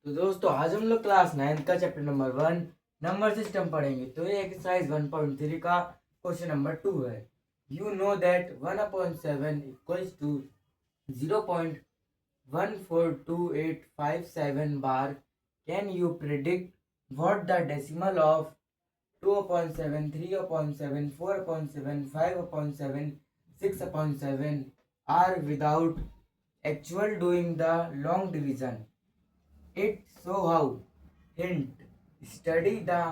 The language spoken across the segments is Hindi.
तो दोस्तों आज हम लोग क्लास 9 का चैप्टर नंबर 1 नंबर सिस्टम पढ़ेंगे। तो ये एक्सरसाइज 1.3 का क्वेश्चन नंबर 2 है। You know that 1/7 equals to 0.142857 bar. Can you predict what the decimal of 2/7, 3/7, 4/7, 5/7, 6/7 are without actual doing the long division? It so how? Hint: study the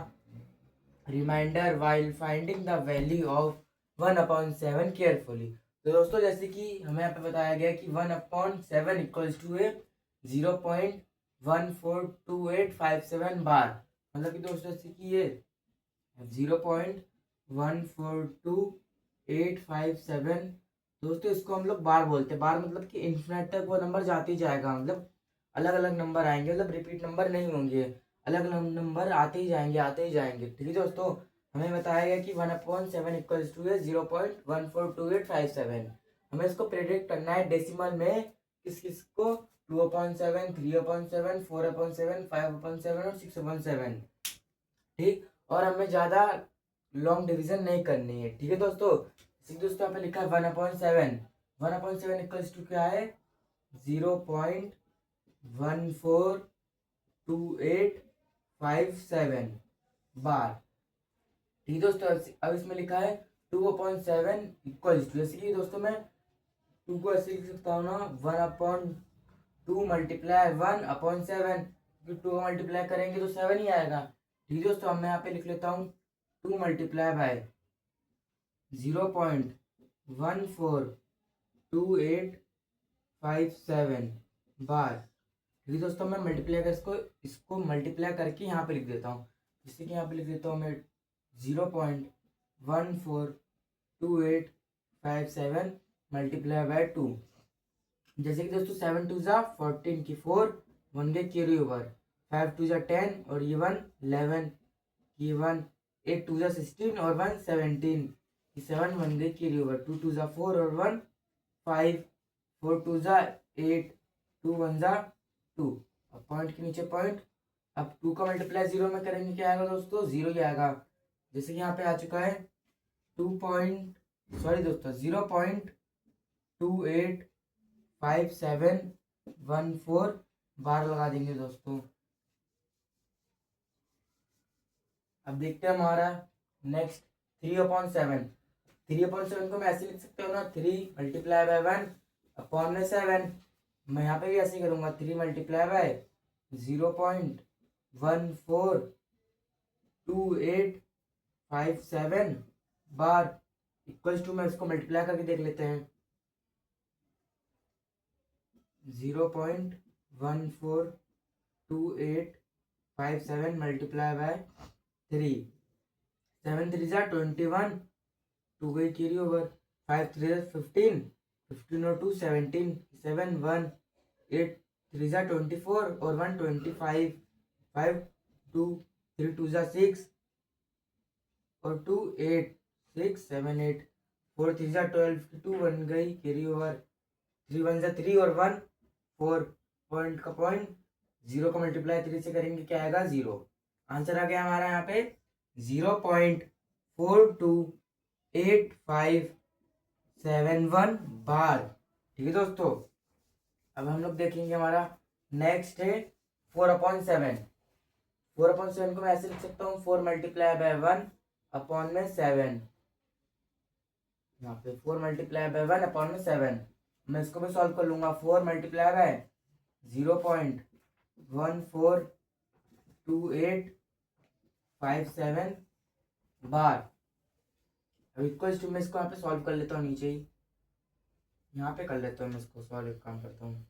remainder while finding the value of 1/7 carefully. तो दोस्तों जैसे कि हमें यहाँ पे बताया गया कि 1/7 इक्वल्स टू है 0.142857 बार। मतलब कि दोस्तों जैसे कि ये 0.142857, दोस्तों इसको हम लोग बार बोलते हैं। बार मतलब कि इन्फिनिट तक वो नंबर जाते ही जाएगा, मतलब अलग अलग नंबर आएंगे, मतलब रिपीट नंबर नहीं होंगे, अलग अलग नंबर आते ही जाएंगे आते ही जाएंगे। ठीक है दोस्तों, हमें बताया गया कि 1/7 इक्वल्स टू है 0.142857। हमें इसको प्रेडिक्ट करना है डेसिमल में, किस किस को, 2/7, 3/7, 4/7, 5/7 और 6/7। ठीक, और हमें ज़्यादा लॉन्ग डिवीजन नहीं करनी है। ठीक है दोस्तों, इसी दोस्तों यहाँ पे लिखा है 1/7। 1/7 इक्वल्स टू क्या है? 0.142857 बार। ठीक है दोस्तों, अब इसमें लिखा है 2/7 इक्वल्स टू, जैसे कि दोस्तों मैं 2 को ऐसे लिख सकता हूँ ना, 1/2 मल्टीप्लाई 1/7। 2 मल्टीप्लाई करेंगे तो 7 ही आएगा। ठीक है दोस्तों, अब मैं यहाँ पे लिख लेता हूँ 2 मल्टीप्लाई बाय 0.142857 बार। ठीक है दोस्तों, मैं मल्टीप्लाई कर इसको मल्टीप्लाई करके यहाँ पे लिख देता हूँ। जैसे कि यहाँ पे लिख देता हूँ मैं 0.142857 मल्टीप्लाई बाय 2। जैसे कि दोस्तों 7 2 जा 14 की 4 1 गए कैरी ओवर, 5 2 जा 10 और ये 1 11 की 1, 8 2 जा 16 और 1 17 की 7 1 गए कैरी ओवर, 2 2 जा 4 और 1 5, 4 2 जा 8, 2 1 जा 2। अब पॉइंट के नीचे पॉइंट, अब 2 का मल्टीप्लाई 0 में करेंगे क्या आएगा दोस्तों? 0 ही आएगा। जैसे कि यहाँ पे आ चुका है 0.285714 बार लगा देंगे दोस्तों। अब देखते हैं हमारा नेक्स्ट 3/7। 3/7 को मैं ऐसे लिख सकता हूँ ना, 3 मल्टीप्लाई बाय 1 अपॉन में 7। मैं यहाँ पे भी ऐसे ही करूँगा, 3 multiply by 0.142857 bar equals to, मैं इसको मल्टीप्लाई करके देख लेते हैं, 0.142857 मल्टीप्लाई बाय 3। 7 3 जा 21, 2 गई कैरी ओवर, 5 3 जा 15, 15 और 2 17, 7 1, 8 3 जा 24 और 1 25, 5 2 3 2 जा 6 और 2 8 6 7 8, 4 3 जा 12, 2 1 गई कैरी ओवर, 3 1 जा 3 और 1 4, पॉइंट का पॉइंट, 0 का मल्टीप्लाई 3 से करेंगे क्या आएगा? 0। आंसर आ गया हमारा यहाँ पे 0.428571 बार। ठीक है दोस्तों, अब हम लोग देखेंगे हमारा नेक्स्ट है 4/7। 4/7 को मैं ऐसे लिख सकता हूँ, 4 मल्टीप्लाई बाय 1 अपॉन में 7। यहाँ पे 4 मल्टीप्लाई बाय 1 अपॉन में 7, मैं इसको भी सॉल्व कर लूंगा। 4 मल्टीप्लाई बाय 0.142857 बार। अब इक्वल्स टू, मैं इसको यहाँ पे सॉल्व कर लेता हूँ, नीचे ही यहाँ पे कर लेता हूँ मैं इसको सॉल्व, एक काम करता हूँ,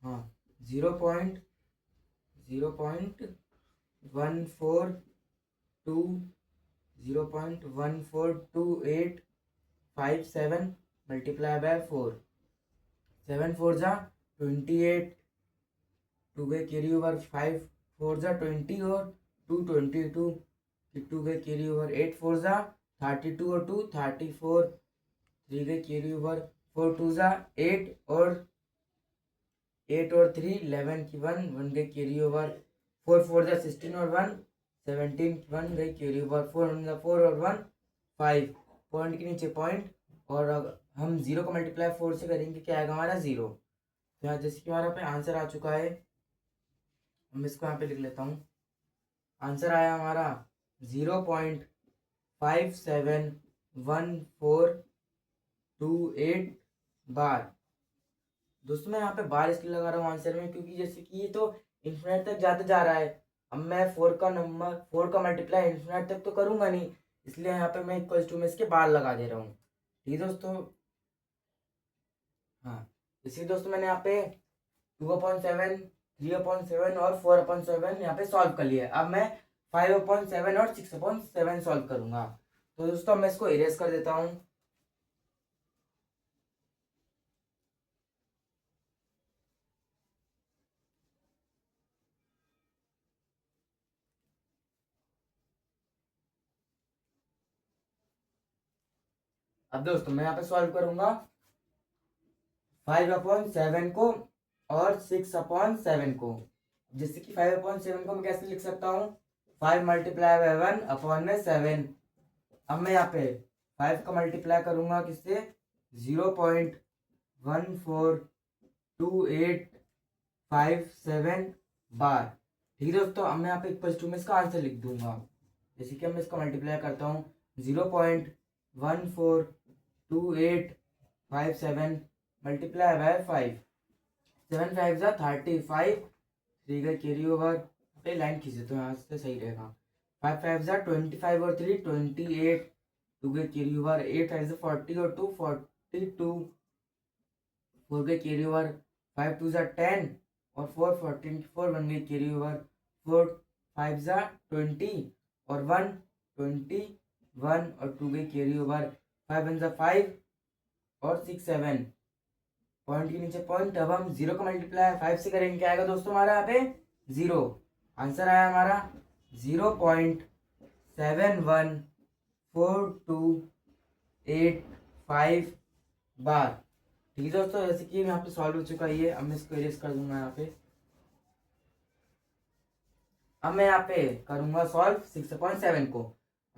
हाँ, 0.142857 मल्टीप्लाई बाय 4। 7 4 जा 28, 2 गए कैरी ओवर, 5 4 जा 20 और 2 22, 2 गए कैरी ओवर, 8 4 जा 32 और 2 34, 3 गए कैरी ओवर, 4 2 जा 8 और 8 और 3 11 की 1 गई कैरी ओवर, 4 4 जा 16 और 1 17 की 1 गई कैरी ओवर, 4 और 1 5 पॉइंट के नीचे पॉइंट। और अगर हम 0 का मल्टीप्लाई 4 से करेंगे क्या आएगा हमारा 0। तो यहाँ जैसे कि हमारा पे आंसर आ चुका है, हम इसको यहाँ पे लिख लेता हूँ। आंसर आया हमारा 0.571428 बार। दोस्तों मैं यहाँ पे बार इसलिए लगा रहा हूँ आंसर में, क्योंकि जैसे कि ये तो इन्फिनिट तक जाते जा रहा है। अब मैं 4 का मल्टीप्लाई इन्फिनिट तक तो करूँगा नहीं, इसलिए यहाँ पे मैं इक्वल्स टू में इसके बार लगा दे रहा हूँ। ठीक है दोस्तों। हाँ, इसलिए दोस्तों मैंने यहाँ पे 2/7 3/7 और 4/7 यहाँ पे सॉल्व कर लिया है। अब मैं 5/7 और 6/7 सॉल्व करूंगा। तो दोस्तों मैं इसको इरेज कर देता हूँ। अब दोस्तों मैं यहाँ पे सॉल्व करूंगा 5/7 को और 6/7 को। जैसे कि 5/7 को मैं कैसे लिख सकता हूँ, 5 मल्टीप्लाई बाय 1 अपॉन में 7। अब मैं यहाँ पे 5 का मल्टीप्लाई करूंगा किससे, 0.142857 बार। ठीक है दोस्तों। अब मैं यहाँ पे इक्वल टू में इसका आंसर लिख दूंगा। जैसे कि मैं इसका मल्टीप्लाई करता हूँ 0.142857 मल्टीप्लाई बाय 5, 7 5 जा 35, 3 का कैरी ओवर पे लाइन खींचे तो यहाँ से सही रहेगा। 5 5 जा 25 और 3 28, 2 का कैरी ओवर, 8 5 जा 40 और 2 42, 4 का कैरी ओवर, 5 2 जा 10 और 4 14 4 1 का कैरी ओवर, 4 5 जा 20 और 1 21 और 2 का कैरी ओवर, 5 1 जा 5 और 6 7 पॉइंट के नीचे पॉइंट। अब हम 0 का मल्टीप्लाई 5 से करेंगे क्या आएगा दोस्तों हमारा यहाँ पे 0। आंसर आया हमारा 0.71428 बार। ठीक है दोस्तों। जैसे कि यहाँ पे सॉल्व हो चुका है ये, अब मैं इसको इरेज कर दूंगा यहाँ पे। अब मैं यहाँ पे करूंगा सॉल्व 6/7 को।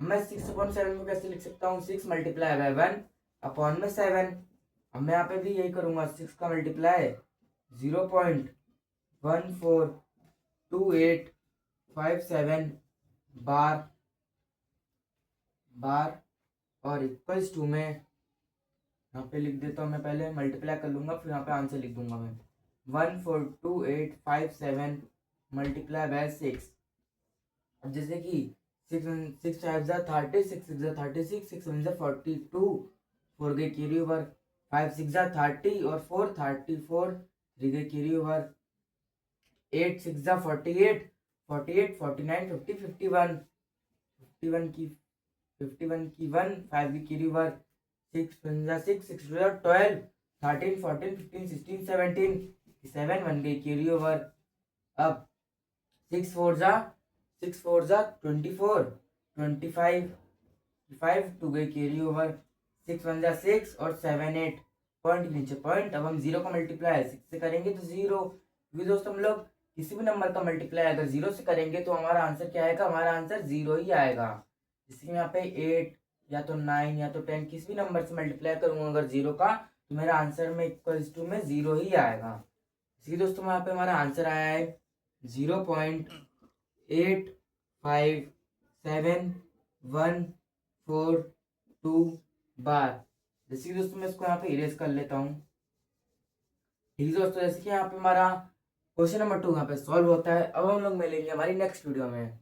अब मैं 6/7 को कैसे लिख सकता हूँ, 6 मल्टीप्लाई बाय 1 अपॉन में 7। अब मैं यहाँ पे भी यही करूंगा, 6 का मल्टीप्लाई 0.142857 बार और इक्वल्स टू में यहाँ पे लिख देता हूँ। मैं पहले मल्टीप्लाई कर लूंगा, फिर यहाँ पे आंसर लिख दूंगा मैं। 142,857 मल्टीप्लाई बाय 6। अब जैसे कि 6 5 जा 30, 6 6 जा 36, 6 7 जा 42, 4 गए कैरी ओवर, 5 6 जा 30 और 4 34, 3 गए कैरी ओवर, 8 6 जा 48 48 49 50 51 51 की 1 5 की कैरी ओवर, 6 1 जा 6 6 2 जा 12 13 14 15 16 17 7 1 गई कैरी ओवर। अब 6 4 जा 24 25 5 2 गई कैरी ओवर, 6 1 जा 6 और 7 8 पॉइंट के नीचे पॉइंट। अब हम 0 का मल्टीप्लाई 6 से करेंगे तो 0, क्योंकि दोस्तों हम लोग किसी भी नंबर का मल्टीप्लाई अगर 0 से करेंगे तो हमारा आंसर क्या आएगा, हमारा आंसर 0 ही आएगा। जैसे यहाँ पे 8 या तो 9 या तो 10 किसी भी नंबर से मल्टीप्लाई करूंगा अगर 0 का, तो मेरा आंसर में इक्वल्स टू में 0 ही आएगा। इसलिए दोस्तों यहाँ पे हमारा आंसर आया है 0.857142 बार। जैसे कि दोस्तों मैं इसको यहाँ पे इरेज कर लेता हूँ। ठीक है दोस्तों, जैसे कि यहाँ पे हमारा क्वेश्चन नंबर 2 यहाँ पे सॉल्व होता है। अब हम लोग मिलेंगे हमारी नेक्स्ट वीडियो में।